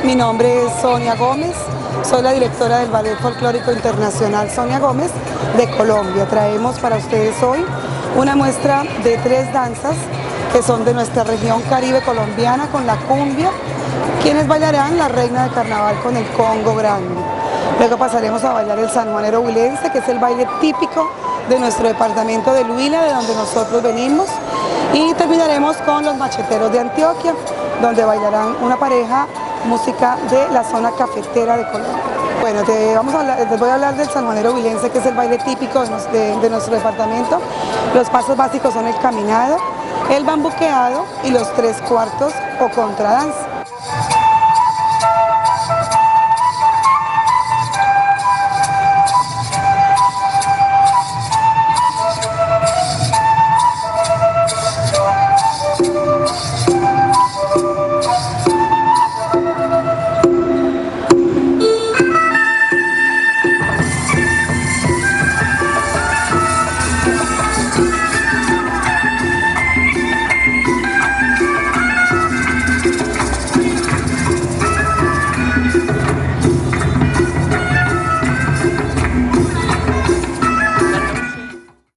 Mi nombre es Sonia Gómez, soy la directora del Ballet Folclórico Internacional Sonia Gómez de Colombia. Traemos para ustedes hoy una muestra de 3 danzas que son de nuestra región caribe colombiana con la cumbia, quienes bailarán la reina de carnaval con el congo grande. Luego pasaremos a bailar el sanjuanero huilense, que es el baile típico de nuestro departamento del Huila, de donde nosotros venimos, y terminaremos con los macheteros de Antioquia, donde bailarán una pareja música de la zona cafetera de Colombia. Bueno, les voy a hablar del sanjuanero huilense, que es el baile típico de nuestro departamento. Los pasos básicos son el caminado, el bambuqueado y los 3/4 o contradanza.